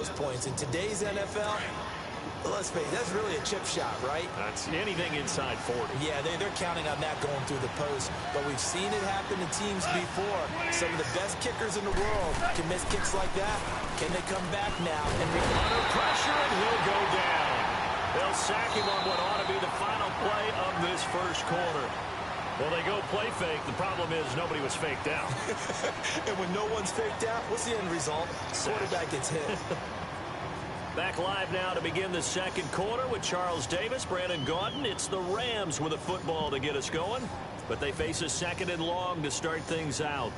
those points. In today's NFL, let's face it, that's really a chip shot, right? That's anything inside 40. Yeah, they're counting on that going through the post. But we've seen it happen to teams before. Some of the best kickers in the world can miss kicks like that. Can they come back now? And under pressure, and he'll go down. They'll sack him on what ought to be the final play of this first quarter. Well, they go play fake. The problem is nobody was faked out. And when no one's faked out, what's the end result? Quarterback gets hit. Back live now to begin the second quarter with Charles Davis, Brandon Gaudin. It's the Rams with a football to get us going, but they face a 2nd and long to start things out.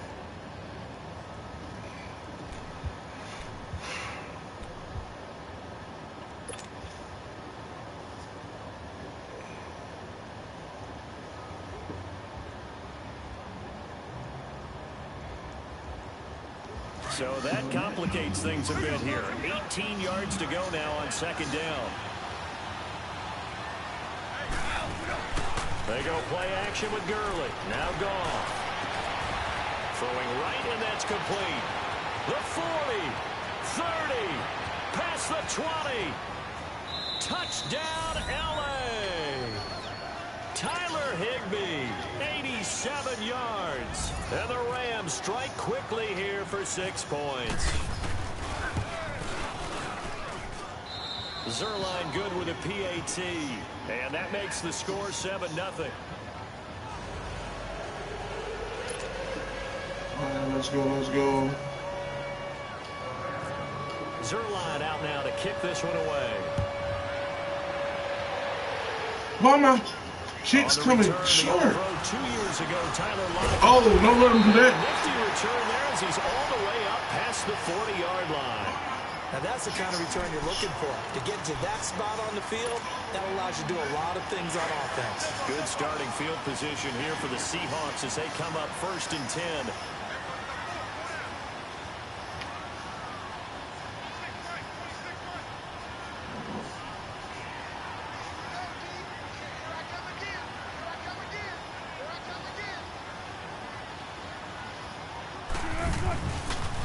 So that complicates things a bit here. 18 yards to go now on 2nd down. They go play action with Gurley. Now gone. Throwing right, and that's complete. The 40, 30, past the 20. Touchdown, L.A. Tyler Higbee, 87 yards. And the Rams strike quickly here for 6 points. Zerline good with a PAT. And that makes the score 7-0. Let's go, let's go. Zerline out now to kick this one away. Mama, cheeks coming short. 2 years ago, Tyler Lockett. Oh, don't let him do that. Nifty return there as he's all the way up past the 40-yard line. Now that's the kind of return you're looking for. To get to that spot on the field, that allows you to do a lot of things on offense. Good starting field position here for the Seahawks as they come up 1st and 10.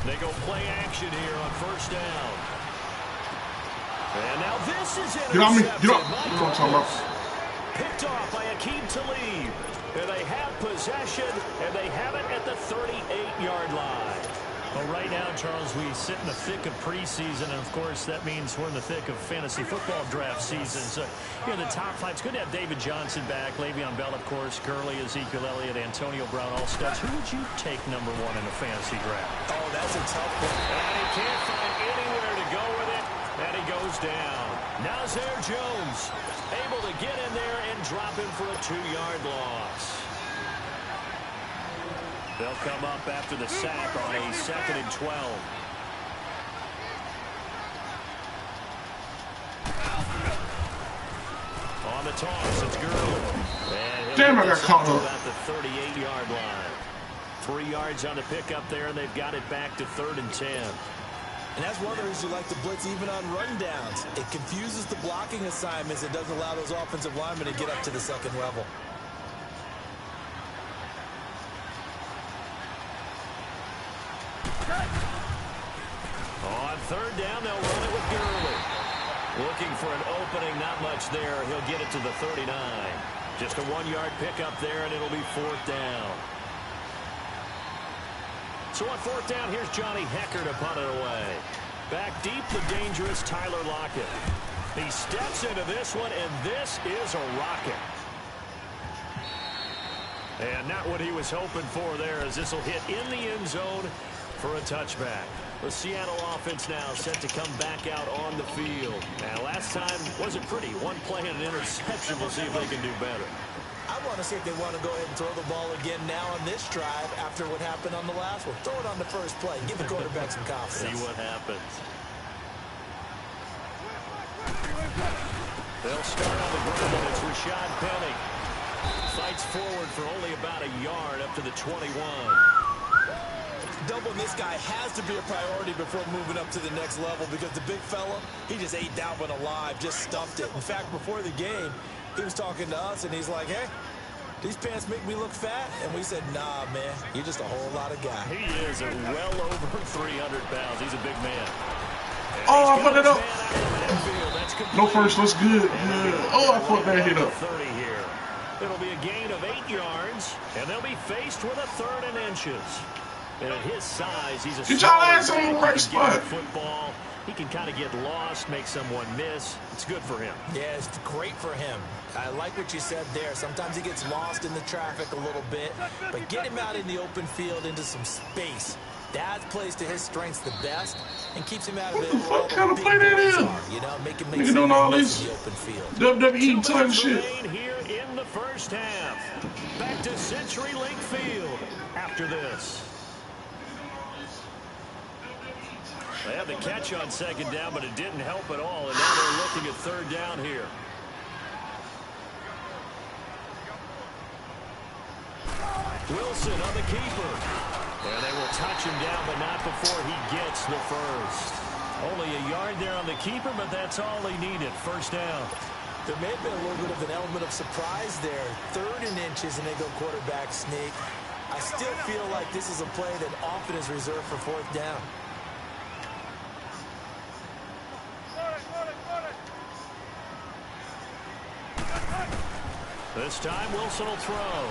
They go play action here on 1st down. And now this is intercepted. Get on me. Get up. You know what I'm talking about. Picked off by Akeem Talib. And they have possession, and they have it at the 38-yard line. Well, right now, Charles, we sit in the thick of preseason, and of course, that means we're in the thick of fantasy football draft season. So, you know, the top 5. It's good to have David Johnson back, Le'Veon Bell, of course, Gurley, Ezekiel Elliott, Antonio Brown, all studs. Who would you take #1 in the fantasy draft? Oh, that's a tough one. And he can't find anywhere to go with it, and he goes down. Now Zay Jones able to get in there and drop him for a 2-yard loss. They'll come up after the sack on a 2nd and 12. On the toss, it's Gurley. Damn, I got caught up. About the 38-yard line. 3 yards on the pickup there, and they've got it back to 3rd and 10. And that's one of the reasons you like to blitz even on rundowns. It confuses the blocking assignments. It doesn't allow those offensive linemen to get up to the 2nd level. On 3rd down, they'll run it with Gurley. Looking for an opening, not much there. He'll get it to the 39. Just a 1-yard pickup there, and it'll be 4th down. So on 4th down, here's Johnny Hecker to punt it away. Back deep, the dangerous Tyler Lockett. He steps into this one, and this is a rocket. And not what he was hoping for there, as this will hit in the end zone for a touchback. The Seattle offense now set to come back out on the field. Now, last time wasn't pretty. 1 play and an interception. We'll see if they can do better. I want to see if they want to go ahead and throw the ball again now on this drive after what happened on the last one. Throw it on the first play. Give the quarterback some confidence. See what happens. They'll start on the ground. It's Rashad Penny. Fights forward for only about a yard up to the 21. Doubling this guy has to be a priority before moving up to the next level, because the big fella, he just ate that one alive, just stuffed it. In fact, before the game, he was talking to us, and he's like, hey, these pants make me look fat. And we said, nah, man, you're just a whole lot of guy. He is well over 300 pounds. He's a big man. Oh, I fucked it up. No first, let's good. Oh, I fucked that hit up. 30 here. It'll be a gain of 8 yards, and they'll be faced with a 3rd and inches. And at his size, he's a Get y'all ass on the right spot. Football. He can kind of get lost, make someone miss. It's good for him. Yeah, it's great for him. I like what you said there. Sometimes he gets lost in the traffic a little bit, but get him out in the open field into some space. That plays to his strengths the best and keeps him out of it. What kind of play that is? You know, make him Nigga doing all this in the open field. WWE type shit. Here in the first half. Back to CenturyLink Field after this. They had the catch on 2nd down, but it didn't help at all, and now they're looking at 3rd down here. Wilson on the keeper. And they will touch him down, but not before he gets the first. Only a yard there on the keeper, but that's all he needed. 1st down. There may have been a little bit of an element of surprise there. 3rd and inches, and they go quarterback sneak. I still feel like this is a play that often is reserved for 4th down. This time, Wilson will throw.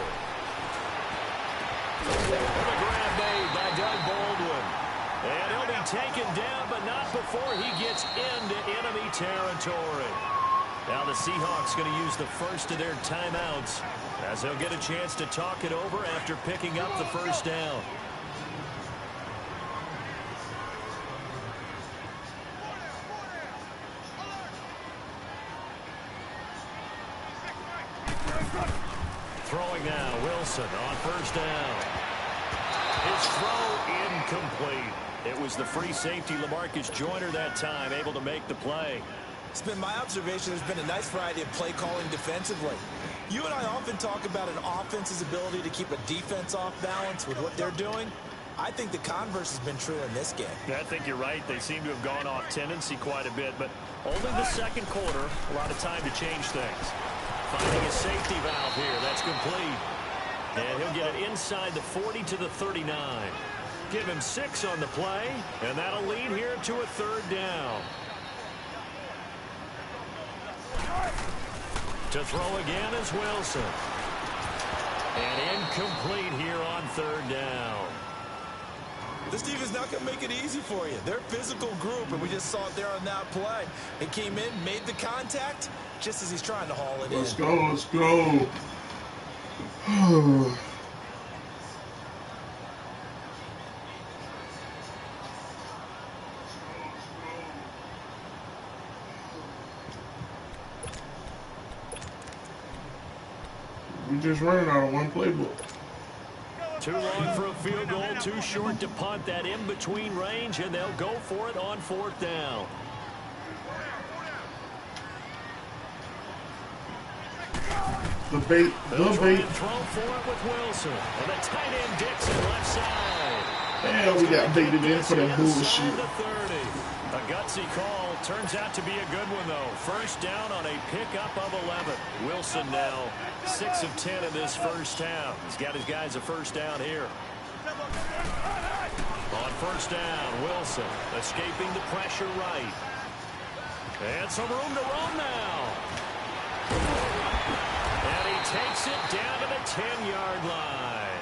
The grab made by Doug Baldwin. And he'll be taken down, but not before he gets into enemy territory. Now the Seahawks going to use the first of their timeouts as they'll get a chance to talk it over after picking up the 1st down. Throwing now, Wilson on 1st down. His throw incomplete. It was the free safety, LaMarcus Joyner, that time, able to make the play. It's been my observation there's been a nice variety of play calling defensively. You and I often talk about an offense's ability to keep a defense off balance with what they're doing. I think the converse has been true in this game. Yeah, I think you're right. They seem to have gone off tendency quite a bit, but only the 2nd quarter, a lot of time to change things. Finding a safety valve here. That's complete. And he'll get it inside the 40 to the 39. Give him 6 on the play, and that'll lead here to a 3rd down. To throw again is Wilson. And incomplete here on 3rd down. This defense is not going to make it easy for you. They're a physical group, and we just saw it there on that play. It came in, made the contact, just as he's trying to haul it in. Let's go, let's go. We just running out of one playbook. Too long for a field goal, too short to punt. That in-between range, and they'll go for it on 4th down. The bait. Throw for it with Wilson. And the tight end Dixon left side. Hell, we got baited in for that bullshit. A gutsy call. Turns out to be a good one, though. 1st down on a pickup of 11. Wilson now 6 of 10 in this 1st half. He's got his guys a 1st down here. On 1st down, Wilson escaping the pressure right. And some room to run now. And he takes it down to the 10-yard line.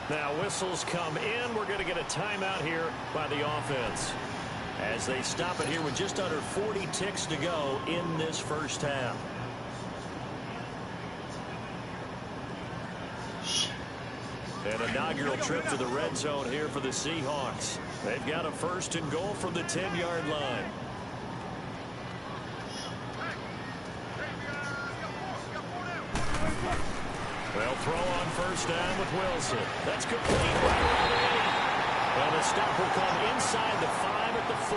Now whistles come in. We're going to get a timeout here by the offense, as they stop it here with just under 40 ticks to go in this 1st half. An inaugural trip to the red zone here for the Seahawks. They've got a 1st and goal from the 10-yard line. They'll throw on 1st down with Wilson. That's complete. And the stop will come inside the 5 at the 4.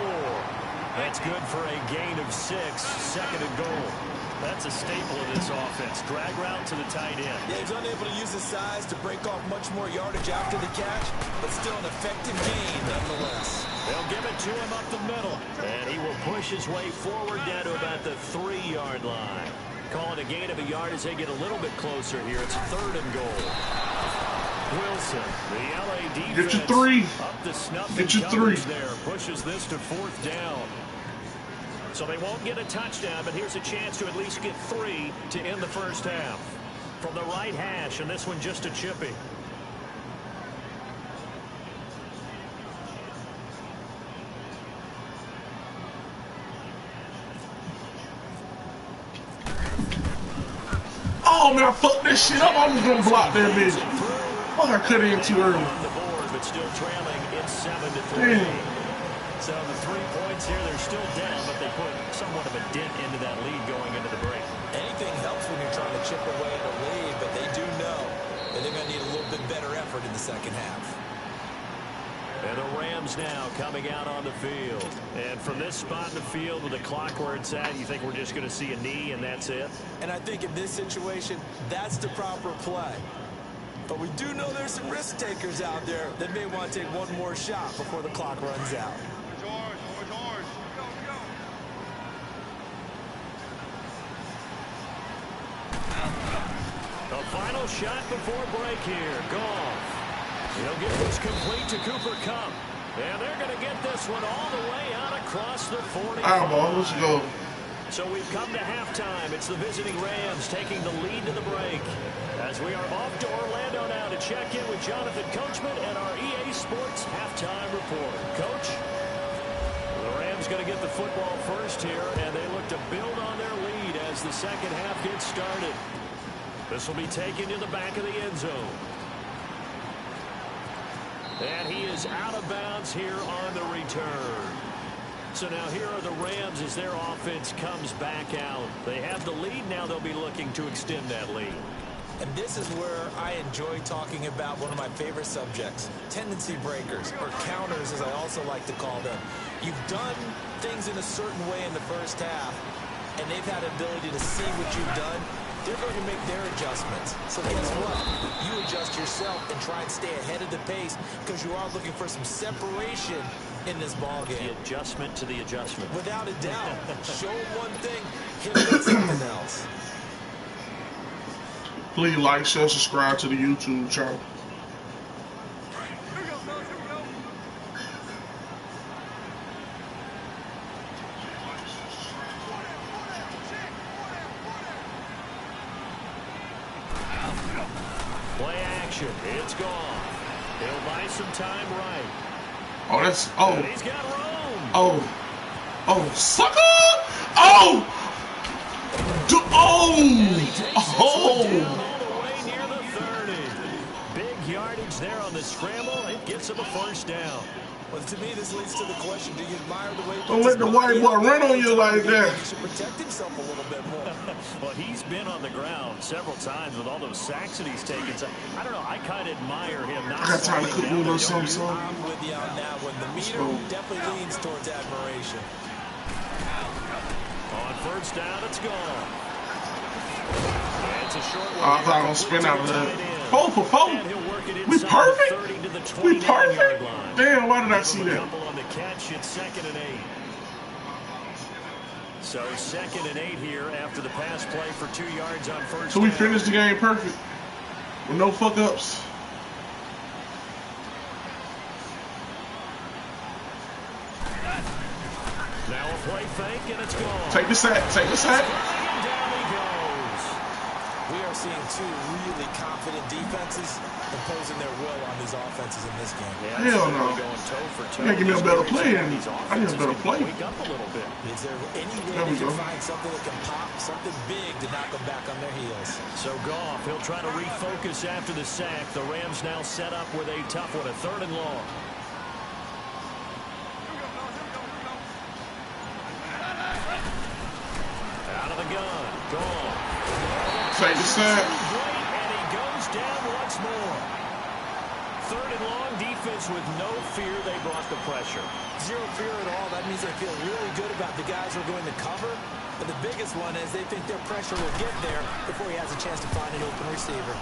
That's good for a gain of 6. 2nd and goal. That's a staple of this offense. Drag route to the tight end. Yeah, he's unable to use his size to break off much more yardage after the catch, but still an effective gain nonetheless. They'll give it to him up the middle. And he will push his way forward down to about the 3-yard line. Calling a gain of a yard as they get a little bit closer here. It's 3rd and goal. Wilson, the LA defense. Get your three. Up to snuff. Get your three. There pushes this to 4th down. So they won't get a touchdown, but here's a chance to at least get 3 to end the first half. From the right hash, and this one just a chippy. Oh man, I fucked that shit up. I was gonna block that bitch. Fuck, I cut it in too early. On the board, but still trailing. It's 7-3. Damn. So the 3 points here, they're still down, but they put somewhat of a dent into that lead going into the break. Anything helps when you're trying to chip away at a lead, but they do know that they're going to need a little bit better effort in the second half. And the Rams now coming out on the field. And from this spot in the field with the clock where it's at, you think we're just going to see a knee and that's it? And I think in this situation, that's the proper play. But we do know there's some risk takers out there that may want to take one more shot before the clock runs out. A final shot before break here. Goff. He'll get this complete to Cooper Kupp. And they're going to get this one all the way out across the 40. All right, ball, let's go. So we've come to halftime. It's the visiting Rams taking the lead to the break. As we are off to Orlando now to check in with Jonathan Coachman and our EA Sports halftime report. Coach? The Rams going to get the football first here, and they look to build on their lead as the second half gets started. This will be taken to the back of the end zone. And he is out of bounds here on the return. So now here are the Rams as their offense comes back out. They have the lead. Now they'll be looking to extend that lead. And this is where I enjoy talking about one of my favorite subjects, tendency breakers, or counters as I also like to call them. You've done things in a certain way in the first half, and they've had the ability to see what you've done. They're going to make their adjustments. So guess what? You adjust yourself and try and stay ahead of the pace because you are looking for some separation in this ball game. The adjustment to the adjustment. Without a doubt. Show them one thing, hit them with something else. Please like, share, subscribe to the YouTube channel. Play action. It's gone. He'll buy some time right. Oh, that's And he's got room. oh, sucker! Oh, All the way near the 30. Big yardage there on the scramble. It gets him a first down. Well, to me, this leads to the question: do you admire the way? Don't let the white boy run on you like that. He should protect himself a little bit more. Well, he's been on the ground several times with all those sacks that he's taken. So I don't know. I kind of admire him. Not I got time to cook me a little something. I'm with you on that one. The meter definitely leans towards admiration. On first down, it's gone. It's a short one. I thought I was spin out of that. 4 for 4. We perfect. We perfect. Damn, why did I see that? On the catch, it's 2nd and 8. So 2nd and 8 here after the pass play for 2 yards on first. So we finished the game perfect with no fuck ups. Now a play fake and it's gone. Take the sack. Take the sack. And down he goes. We are seeing 2 really confident defenses imposing their will on these offenses in this game. Yeah, Hell no. Going toe for toe. You gotta give me a better play. I need a better play. Wake up a little bit. Is there any way There we they can go. find something that can pop, something big to knock them back on their heels? So Goff, he'll try to refocus after the sack. The Rams now set up with a tough one, a 3rd and long. Out of the gun, Goff. Take the sack. And he goes down once more. 3rd and long, defense with no fear. They brought the pressure. Zero fear at all. That means they feel really good about the guys who are going to cover. But the biggest one is they think their pressure will get there before he has a chance to find an open receiver.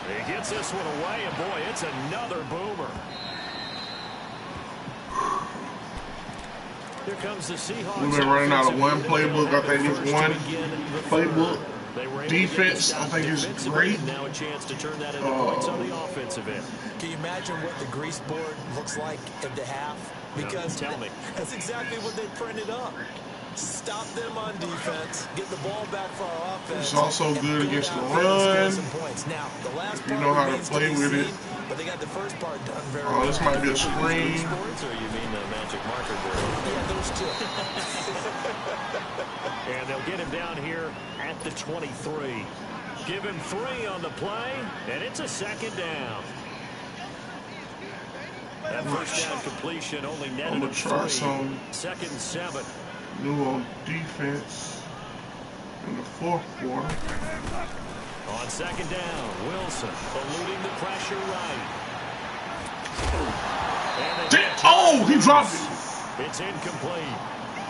He gets this one away, and boy, it's another boomer. Here comes the Seahawks. We've been running out of one playbook. I think it's one playbook. Defense, I think, is great. Now a chance to turn that into points on the offensive end. Can you imagine what the grease board looks like at the half? Because tell me. That's exactly what they printed up. Stop them on defense, get the ball back for our offense. It's also good against the run. Now, the last you know how to play with it. But they got the first part done very well. This might be a screen. Or you mean the magic marker board? Yeah, those two. And they'll get him down here at the 23. Give him 3 on the play, and it's a second down. That first down completion only netted a 3. Second and 7. New on defense in the fourth quarter. On second down, Wilson eluding the pressure right. Oh, he dropped it. It's incomplete.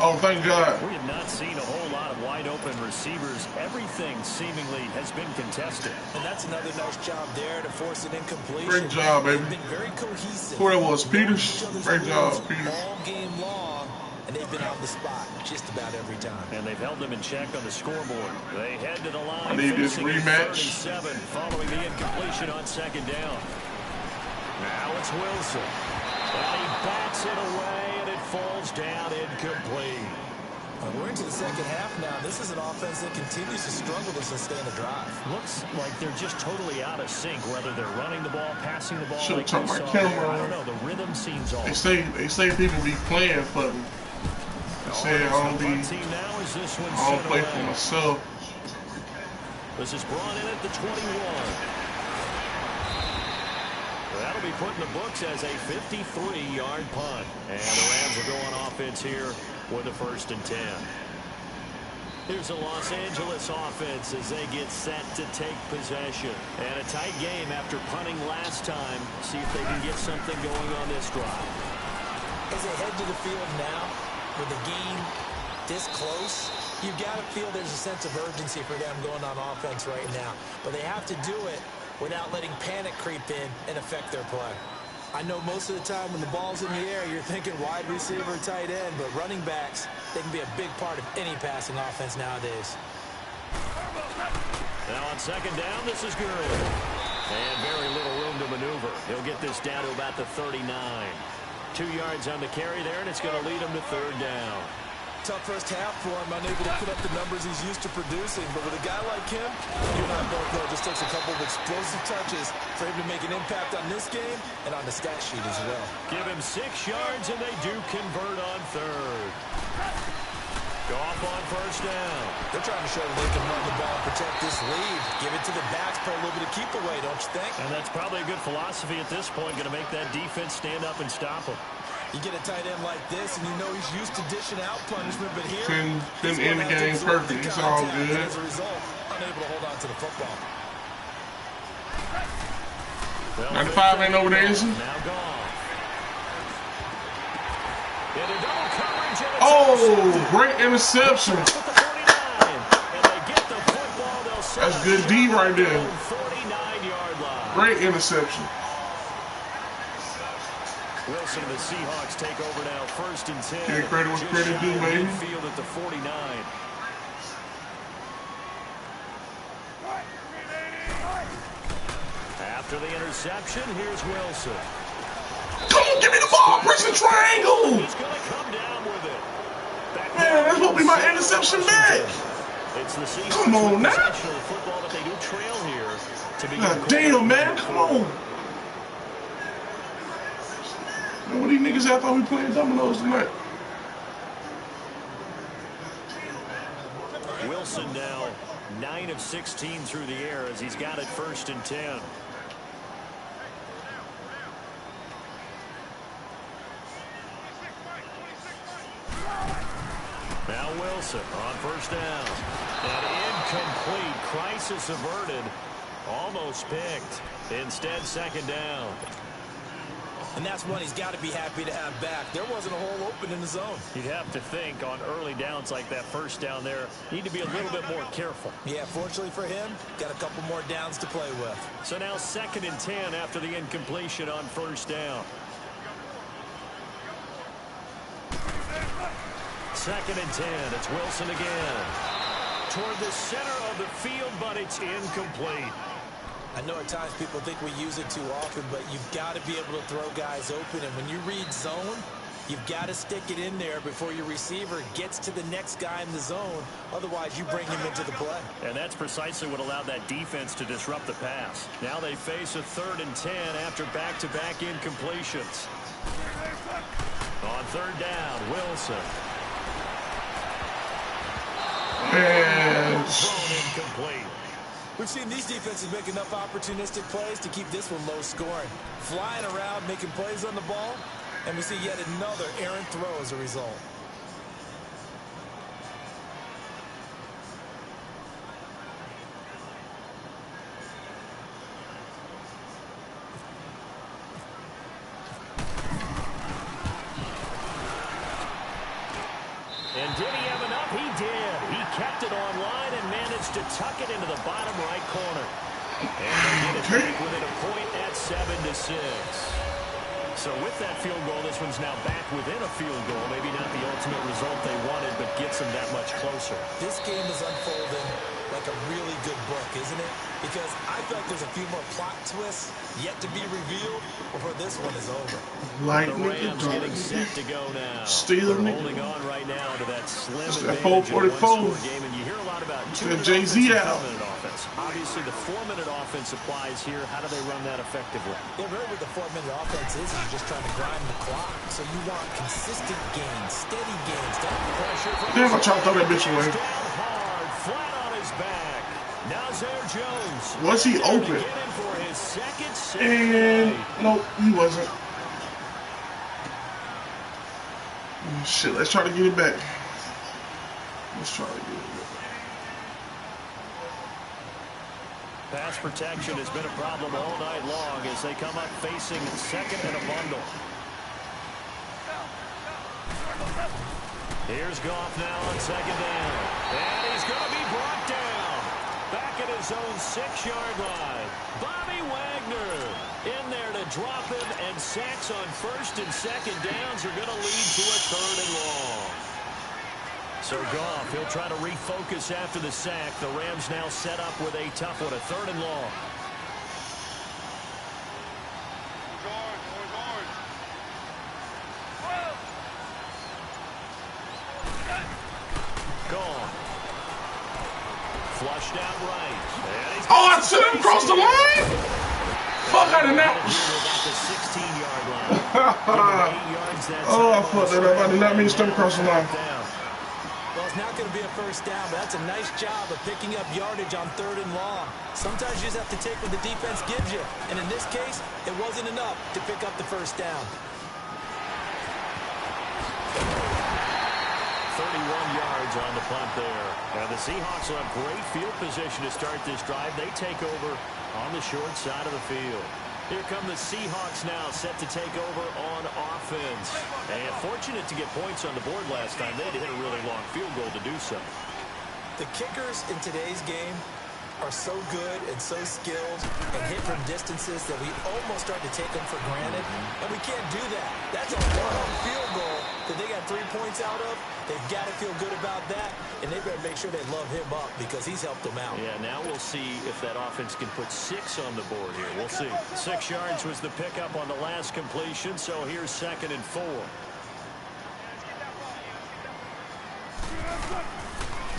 Oh, thank God. We have not seen a whole lot of wide open receivers. Everything seemingly has been contested. And that's another nice job there to force an incompletion. Great job, baby. They've been very cohesive. Who that was? Peters? Great job, Peters. All game long, and they've been on the spot just about every time. And they've held them in check on the scoreboard. They head to the line. I need this rematch. 37 following the incompletion on second down. Now it's Wilson. And he bats it away, and it falls down incomplete. We're into the second half now. This is an offense that continues to struggle to sustain a drive. Looks like they're just totally out of sync, whether they're running the ball, passing the ball. Should have turned my camera on. I don't know. The rhythm seems off. They say people be playing for me. They say I don't play for myself. This is brought in at the 21. That'll be put in the books as a 53-yard punt. And the Rams will go on offense here with a 1st and 10. Here's the Los Angeles offense as they get set to take possession. And a tight game after punting last time. See if they can get something going on this drive. As they head to the field now, with the game this close, you've got to feel there's a sense of urgency for them going on offense right now. But they have to do it without letting panic creep in and affect their play. I know most of the time when the ball's in the air, you're thinking wide receiver, tight end, but running backs, they can be a big part of any passing offense nowadays. Now on second down, this is Gurley. And very little room to maneuver. He'll get this down to about the 39. 2 yards on the carry there, and it's going to lead him to 3rd down. Tough first half for him, unable to put up the numbers he's used to producing. But with a guy like him, you and I both know it just takes a couple of explosive touches for him to make an impact on this game and on the stat sheet as well. Give him 6 yards, and they do convert on 3rd. Goff on 1st down. They're trying to show that they can run the ball and protect this lead. Give it to the backs, play a little bit of keep away, don't you think? And that's probably a good philosophy at this point, going to make that defense stand up and stop him. You get a tight end like this, and you know he's used to dishing out punishment, but here, couldn't end the game perfect. It's all good. As a result, unable to hold on to the football. 95 ain't over there, is he? Now gone. Oh, great interception. That's good D right there. Great interception. Wilson and the Seahawks take over now, 1st and 10. Get credit where credit due, baby. Field at the 49. After the interception, here's Wilson. Come on, give me the ball. Press the triangle. He's going to come down with it. Man, that's supposed to be my interception back. It's the Seahawks. Come on now. Football, but they do trail here to begin. God damn, man. Come on. Man, what these niggas out thought we playing dominoes tonight? Wilson now 9 of 16 through the air as he's got it 1st and 10. Now Wilson on 1st down. An incomplete. Crisis averted. Almost picked. Instead, 2nd down. And that's one he's got to be happy to have back. There wasn't a hole open in the zone. You'd have to think on early downs like that 1st down there, need to be a little bit more careful. Yeah, fortunately for him, got a couple more downs to play with. So now 2nd and 10 after the incompletion on 1st down. 2nd and 10. It's Wilson again. Toward the center of the field, but it's incomplete. I know at times people think we use it too often, but you've got to be able to throw guys open. And when you read zone, you've got to stick it in there before your receiver gets to the next guy in the zone. Otherwise, you bring him into the play. And that's precisely what allowed that defense to disrupt the pass. Now they face a 3rd and 10 after back-to-back incompletions. On 3rd down, Wilson. And incomplete. We've seen these defenses make enough opportunistic plays to keep this one low scoring. Flying around, making plays on the ball, and we see yet another errant throw as a result. And did he have enough? He did. He kept it online and managed to tuck it into the bottom right corner. And they get it back within a point at 7-6. So with that field goal, this one's now back within a field goal. Maybe not the ultimate result they wanted, but gets them that much closer. This game is unfolding like a really good book, isn't it? Because I feel like there's a few more plot twists yet to be revealed before this one is over. Like the Rams getting set to go now. Stealing They're holding on right now to that slim that advantage in a 444. one-score game, and you hear a lot about That Jay-Z out. 4-minute offense. Obviously, the 4-minute offense applies here. How do they run that effectively? Yeah, really what the 4-minute offense is you're just trying to grind the clock. So you want consistent gains, steady gains. Damn, I tried to throw that bitch away. Down hard, flat on his back. Nazir Jones. Was he open? And nope, he wasn't. Shit, let's try to get it back. Let's try to get it back. Pass protection has been a problem all night long as they come up facing 2nd and a bundle. Here's Goff now on 2nd down. And he's going to be brought down. Back at his own 6-yard line. Bobby Wagner in there to drop him, and sacks on 1st and 2nd downs are going to lead to a 3rd and long. So Goff, he'll try to refocus after the sack. The Rams now set up with a tough one, a 3rd and long. Gone. Flushed out right. Oh, I sent him across the line? Fuck out of that. Oh, I fucked that up. I did not mean to step across the line. Well, it's not going to be a first down, but that's a nice job of picking up yardage on 3rd and long. Sometimes you just have to take what the defense gives you. And in this case, it wasn't enough to pick up the first down. 31 yards on the punt there. Now the Seahawks will have great field position to start this drive. They take over on the short side of the field. Here come the Seahawks now, set to take over on offense. And fortunate to get points on the board last time. They had to hit a really long field goal to do so. The kickers in today's game are so good and so skilled and hit from distances that we almost start to take them for granted. And we can't do that. That's a one-home field goal that they got 3 points out of. They've got to feel good about that, and they better make sure they love him up because he's helped them out. Yeah, now we'll see if that offense can put 6 on the board here. We'll see. 6 yards was the pickup on the last completion, so here's 2nd and 4.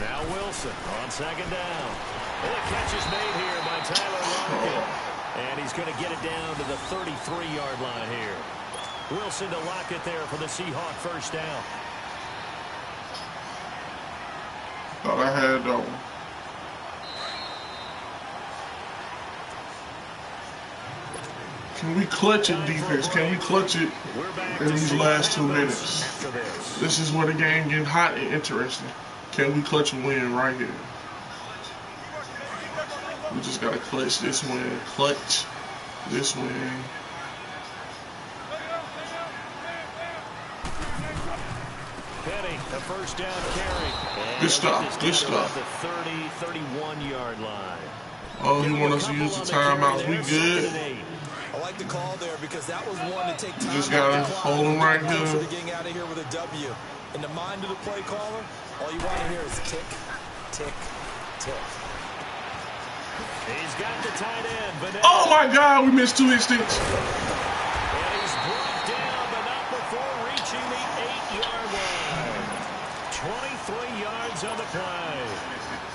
Now Wilson on 2nd down. And the catch is made here by Tyler Lockett. And he's going to get it down to the 33-yard line here. Wilson to Lockett there for the Seahawk first down. Thought I had that one. Can we clutch it, defense? Can we clutch it in these last 2 minutes? This is where the game getting hot and interesting. Can we clutch a win right here? We just gotta clutch this win. Clutch this win. Penny, a first down carry. Good stuff. Good stuff. The 30-31-yard line. Oh, you want us to use the timeouts? We good? I like the call there because that was one to take time. You just gotta hold them right here. Getting out of here with a W. In the mind of the play caller, all you want to hear is tick, tick, tick. He's got the tight end, but Oh my God, we missed 2 instincts. And he's brought down, but not before reaching the 8-yard line. 23 yards on the play.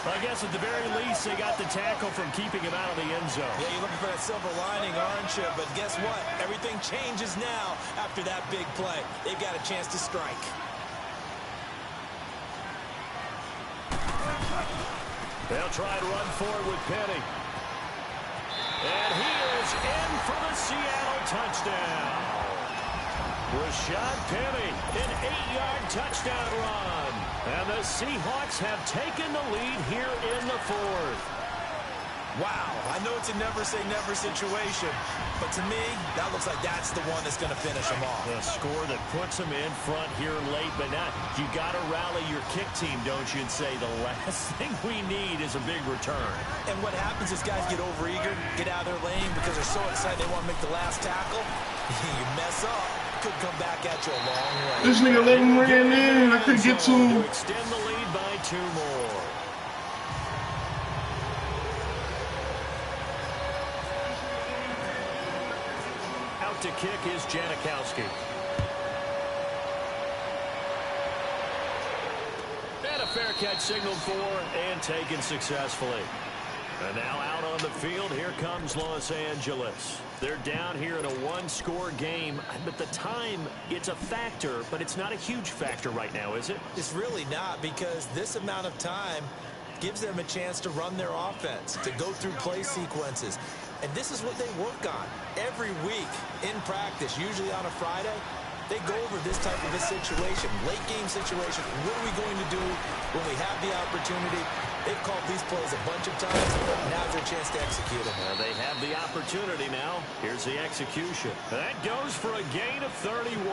I guess at the very least, they got the tackle from keeping him out of the end zone. Yeah, you're looking for that silver lining, aren't you? But guess what? Everything changes now after that big play. They've got a chance to strike. They'll try and run forward with Penny. And he is in for the Seattle touchdown. Rashad Penny, an 8-yard touchdown run. And the Seahawks have taken the lead here in the 4th. Wow, I know it's a never-say-never situation, but to me, that looks like that's the one that's going to finish them off. The score that puts them in front here late, but now you got to rally your kick team, don't you, and say the last thing we need is a big return. And what happens is guys get overeager, get out of their lane because they're so excited they want to make the last tackle. You mess up, could come back at you a long way. This nigga let him ran in. I couldn't get to him. Extend the lead by 2 more. To kick is Janikowski. And a fair catch signaled for and taken successfully. And now out on the field, here comes Los Angeles. They're down here in a 1-score game, but the time, it's a factor, but it's not a huge factor right now, is it? It's really not, because this amount of time gives them a chance to run their offense, to go through play sequences. And this is what they work on every week in practice, usually on a Friday. They go over this type of a situation, late game situation. What are we going to do when we have the opportunity? They've called these plays a bunch of times. Now's their chance to execute them. They have the opportunity now. Here's the execution. That goes for a gain of 31.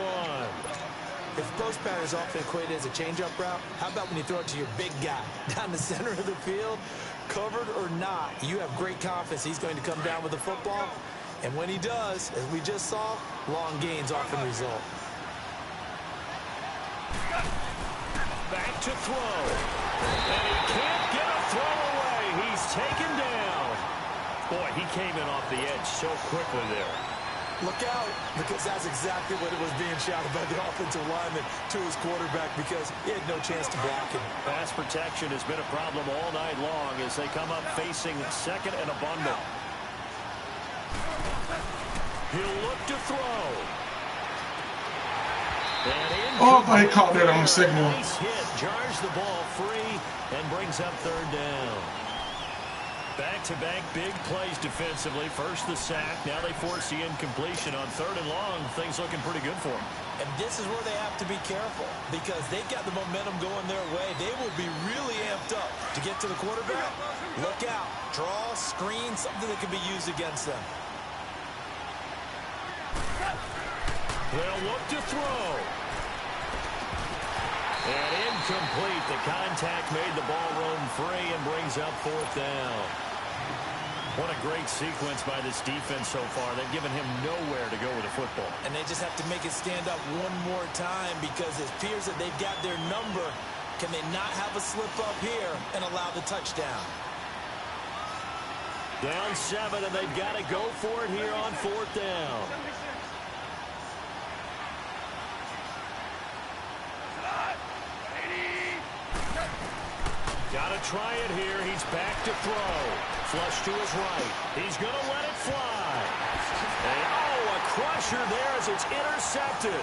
If post pattern is often equated as a change-up route, how about when you throw it to your big guy down the center of the field? Covered or not, you have great confidence he's going to come down with the football. And when he does, as we just saw, long gains often result. Back to throw. And he can't get a throw away. He's taken down. Boy, he came in off the edge so quickly there. Look out, because that's exactly what it was being shouted by the offensive lineman to his quarterback, because he had no chance to block him. Pass protection has been a problem all night long as they come up facing second and a bundle. He'll look to throw. Oh, I caught that on the second one. Nice hit, jars the ball free and brings up 3rd down. Back-to-back big plays defensively. First the sack, now they force the incompletion on 3rd and long. Things looking pretty good for them. And this is where they have to be careful, because they've got the momentum going their way. They will be really amped up to get to the quarterback. Look out, draw, screen, something that can be used against them. They'll look to throw. And incomplete. The contact made the ball roam free and brings up 4th down. What a great sequence by this defense so far. They've given him nowhere to go with the football. And they just have to make it stand up one more time, because it appears that they've got their number. Can they not have a slip up here and allow the touchdown? Down 7, and they've got to go for it here on 4th down. Got to try it here. He's back to throw. Flush to his right. He's going to let it fly. And, oh, a crusher there as it's intercepted.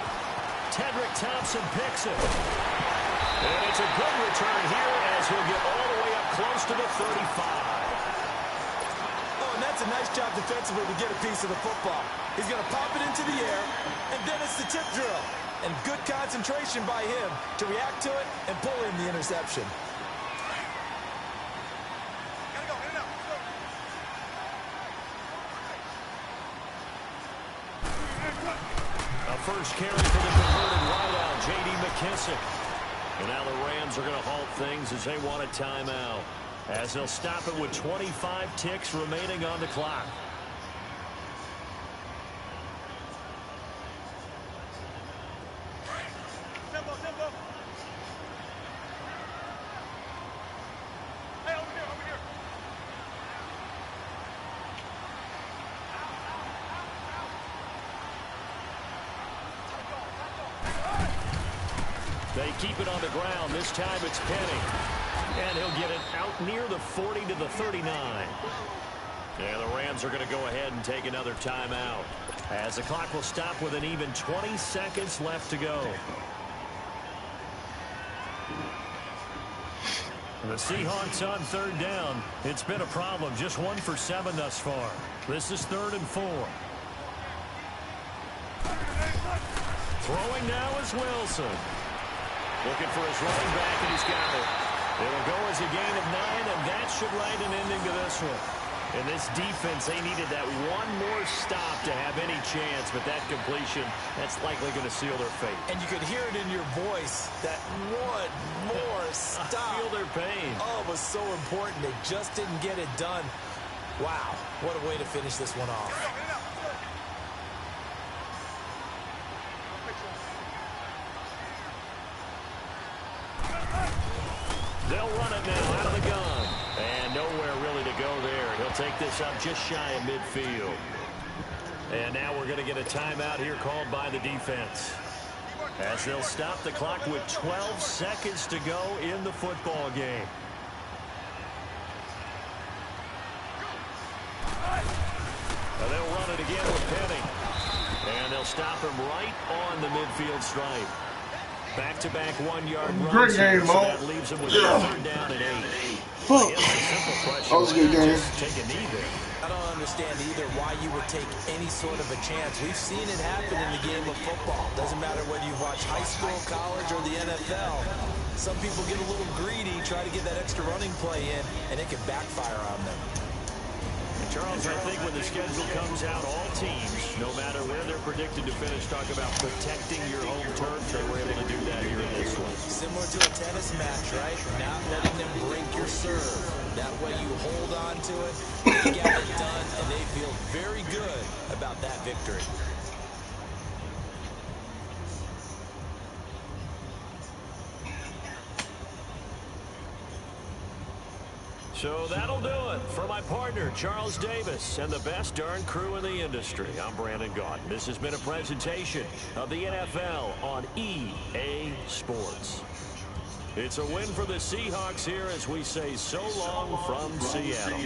Tedrick Thompson picks it. And it's a good return here as he'll get all the way up close to the 35. Oh, and that's a nice job defensively to get a piece of the football. He's going to pop it into the air, and then it's the tip drill. And good concentration by him to react to it and pull in the interception. First carry for the converted wideout, J.D. McKissick. And now the Rams are going to halt things as they want a timeout, as they'll stop it with 25 ticks remaining on the clock. keep it on the ground. This time it's Penny. And he'll get it out near the 40 to the 39. And the Rams are going to go ahead and take another timeout, as the clock will stop with an even 20 seconds left to go. The Seahawks on third down. It's been a problem. Just 1 for 7 thus far. This is 3rd and 4. Throwing now is Wilson. Looking for his running back, and he's got it. It'll go as a gain of 9, and that should write an ending to this one. In this defense, they needed that one more stop to have any chance, but that completion, that's likely going to seal their fate. And you could hear it in your voice, that one more stop. I feel their pain. Oh, it was so important. They just didn't get it done. Wow, what a way to finish this one off. They'll run it now out of the gun. And nowhere really to go there. He'll take this up just shy of midfield. And now we're going to get a timeout here called by the defense, as they'll stop the clock with 12 seconds to go in the football game. And they'll run it again with Penny. And they'll stop him right on the midfield stripe. Back-to-back 1-yard runs. Great game, so Mo. that leaves him with a 3rd down and 8. Fuck. That was a good game. Take a knee there. I don't understand either why you would take any sort of a chance. We've seen it happen in the game of football. Doesn't matter whether you watch high school, college, or the NFL. Some people get a little greedy, try to get that extra running play in, and it can backfire on them. Charles, I think when the schedule comes out, all teams, no matter where they're predicted to finish, talk about protecting your home turf. They were able to do that here in this one. Similar to a tennis match, right? Not letting them break your serve. That way you hold on to it, they get it done, and they feel very good about that victory. So that'll do it for my partner, Charles Davis, and the best darn crew in the industry. I'm Brandon Gaudin. This has been a presentation of the NFL on EA Sports. It's a win for the Seahawks here as we say so long from Seattle.